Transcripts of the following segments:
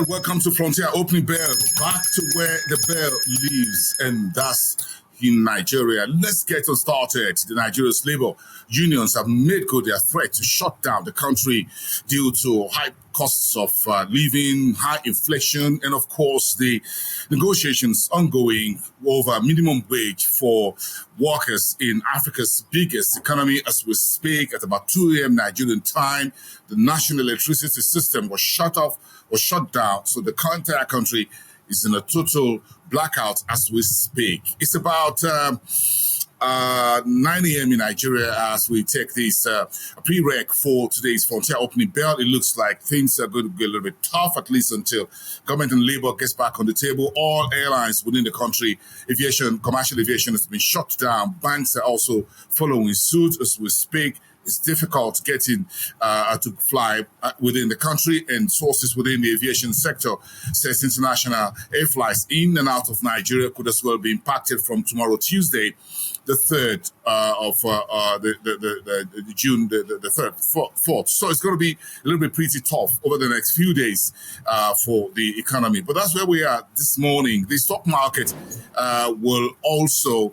and welcome to Frontier Opening Bell, back to where the bell lives, and that's in Nigeria. Let's get started. The Nigeria's labor unions have made good their threat to shut down the country due to high costs of living, high inflation, and of course the negotiations ongoing over minimum wage for workers in Africa's biggest economy. As we speak, at about 2 a.m. Nigerian time, the national electricity system was shut down, so the entire country is in a total blackout as we speak. It's about 9 a.m. in Nigeria as we take this prereq for today's Frontier Opening Bell. It looks like things are going to be a little bit tough, at least until government and labor gets back on the table. All airlines within the country, commercial aviation has been shut down. Banks are also following suit as we speak. It's difficult getting to fly within the country, and sources within the aviation sector says international air flights in and out of Nigeria could as well be impacted from tomorrow, Tuesday, the 3rd of the June, the 3rd, 4th. So it's going to be a little bit pretty tough over the next few days for the economy. But that's where we are this morning. The stock market will also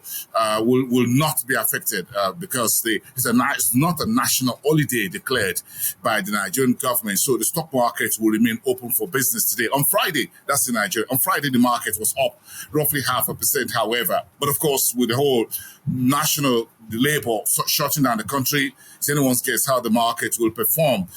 will not be affected because it's not a national holiday declared by the Nigerian government. So the stock market will remain open for business today. On Friday, that's in Nigeria. On Friday, the market was up roughly 0.5%, however. But of course, with the whole national labor shutting down the country, it's anyone's guess how the market will perform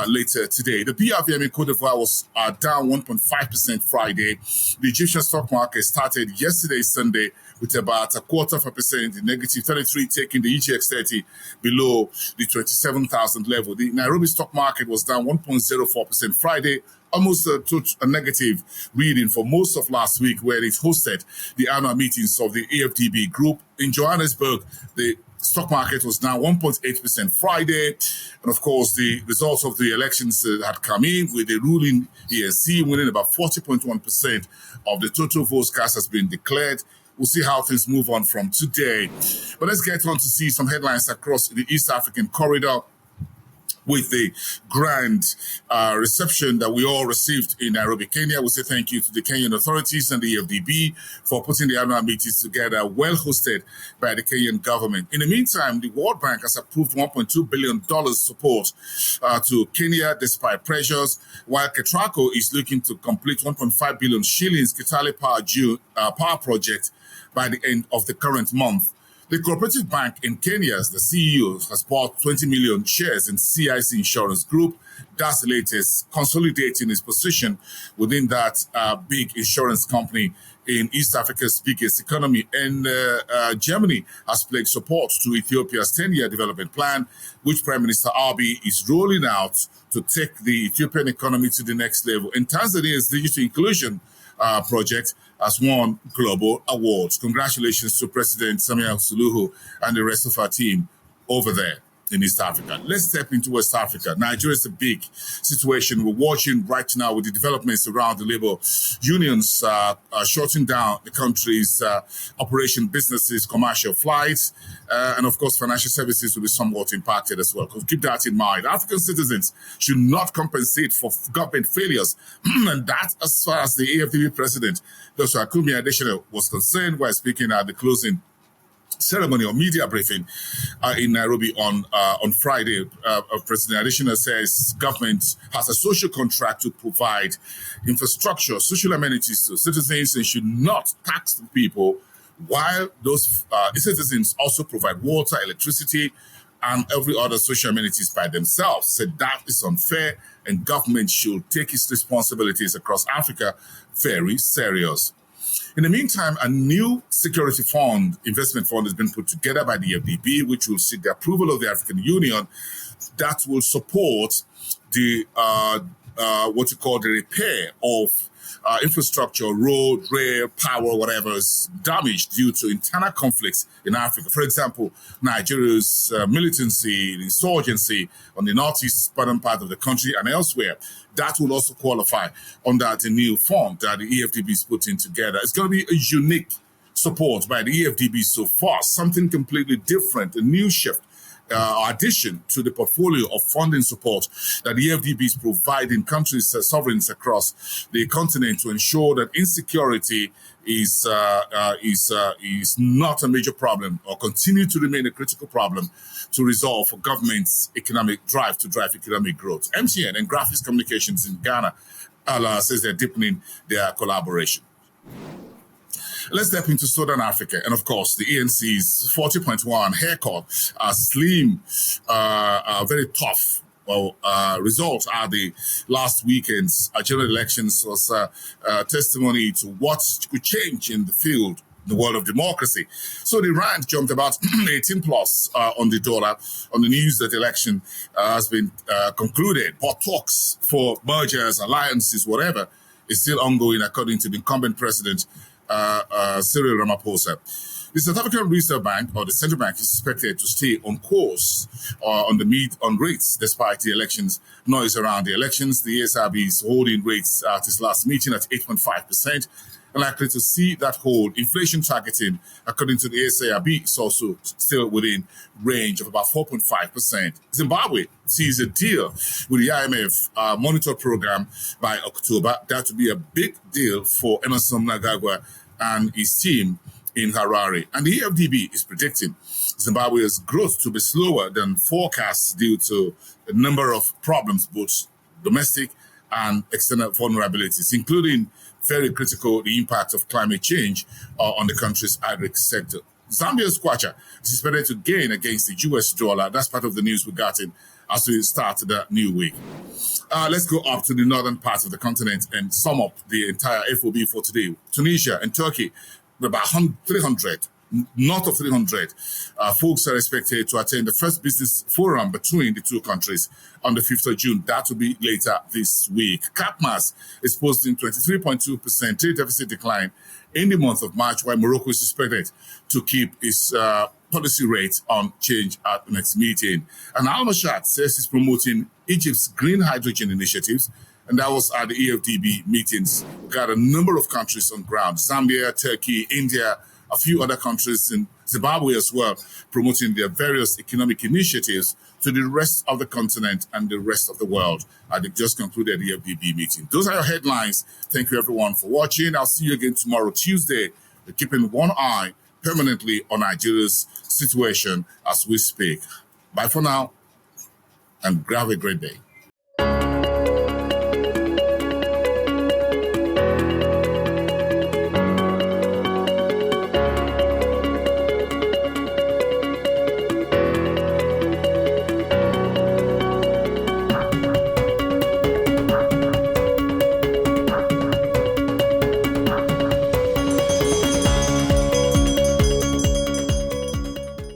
later today. The BRVM in Cote d'Ivoire was down 1.5% Friday. The Egyptian stock market started yesterday, Sunday, with about 0.25%, the negative 33, taking the EGX30 below the 27,000 level. The Nairobi stock market was down 1.04% Friday, almost a negative reading for most of last week, where it hosted the annual meetings of the AFDB group. In Johannesburg, the stock market was down 1.8% Friday. And of course, the results of the elections had come in with the ruling ESC winning about 40.1% of the total votes cast has been declared. We'll see how things move on from today. But let's get on to see some headlines across the East African corridor, with the grand reception that we all received in Nairobi, Kenya. We say thank you to the Kenyan authorities and the FDB for putting the annual meetings together, well hosted by the Kenyan government. In the meantime, the World Bank has approved $1.2 billion support to Kenya despite pressures, while Ketraco is looking to complete 1.5 billion shillings Kitale power project by the end of the current month. The Cooperative Bank in Kenya, the CEO, has bought 20 million shares in CIC Insurance Group. That's the latest, consolidating his position within that big insurance company in East Africa's biggest economy. And Germany has pledged support to Ethiopia's 10-year development plan, which Prime Minister Abiy is rolling out to take the Ethiopian economy to the next level. And Tanzania's digital inclusion project has won global awards. Congratulations to President Samia Suluhu and the rest of our team over there in East Africa. Let's step into West Africa. Nigeria is a big situation we're watching right now with the developments around the labor unions shutting down the country's operation businesses, commercial flights, and of course financial services will be somewhat impacted as well. Keep that in mind. African citizens should not compensate for government failures, and that as far as the AFDB president, Dr. Akumi Adesina, was concerned while speaking at the closing ceremony or media briefing in Nairobi on Friday. President Adesina says government has a social contract to provide infrastructure, social amenities to citizens, and should not tax the people, while those citizens also provide water, electricity, and every other social amenities by themselves. Said that is unfair, and government should take its responsibilities across Africa very serious. In the meantime, a new security fund, investment fund, has been put together by the FDB, which will seek the approval of the African Union, that will support the what you call the repair of infrastructure, road, rail, power, whatever is damaged due to internal conflicts in Africa. For example, Nigeria's militancy, insurgency on the northeast southern part of the country and elsewhere. That will also qualify under the new fund that the EFDB is putting together. It's going to be a unique support by the EFDB so far, something completely different, a new shift addition to the portfolio of funding support that the EFDB is providing countries, sovereigns across the continent to ensure that insecurity is not a major problem or continue to remain a critical problem to resolve for government's economic drive to drive economic growth. MTN and Graphics Communications in Ghana says they're deepening their collaboration. Let's step into Southern Africa. And of course, the ANC's 40.1 haircut, slim, very tough. Results are the last weekend's general elections was testimony to what could change in the field, the world of democracy. So the rand jumped about 18 plus on the dollar on the news that the election has been concluded. But talks for mergers, alliances, whatever, is still ongoing, according to the incumbent president, Cyril Ramaphosa. The South African Reserve Bank, or the central bank, is expected to stay on course on rates despite the elections noise around the elections. The SRB is holding rates at its last meeting at 8.5%, and likely to see that hold. Inflation targeting, according to the SRB, is also still within range of about 4.5%. Zimbabwe sees a deal with the IMF monitor program by October. That would be a big deal for Emerson Mnangagwa and his team in Harare. And the EFDB is predicting Zimbabwe's growth to be slower than forecasts due to a number of problems, both domestic and external vulnerabilities, including very critical the impact of climate change on the country's agri sector. Zambia's kwacha is expected to gain against the US dollar. That's part of the news we got in as we start the new week. Let's go up to the northern part of the continent and sum up the entire FOB for today. Tunisia and Turkey, about 300, north of 300 folks are expected to attend the first business forum between the two countries on the 5th of June. That will be later this week. CAPMAS is posting 23.2% trade deficit decline in the month of March, while Morocco is expected to keep its policy rate unchanged at the next meeting. And Al-Maghrib says it's promoting Egypt's green hydrogen initiatives, and that was at the EFDB meetings. We got a number of countries on ground: Zambia, Turkey, India, a few other countries in Zimbabwe as well, promoting their various economic initiatives to the rest of the continent and the rest of the world. They just concluded the EFDB meeting. Those are your headlines. Thank you everyone for watching. I'll see you again tomorrow, Tuesday. We're keeping one eye permanently on Nigeria's situation as we speak. Bye for now, and have a great day.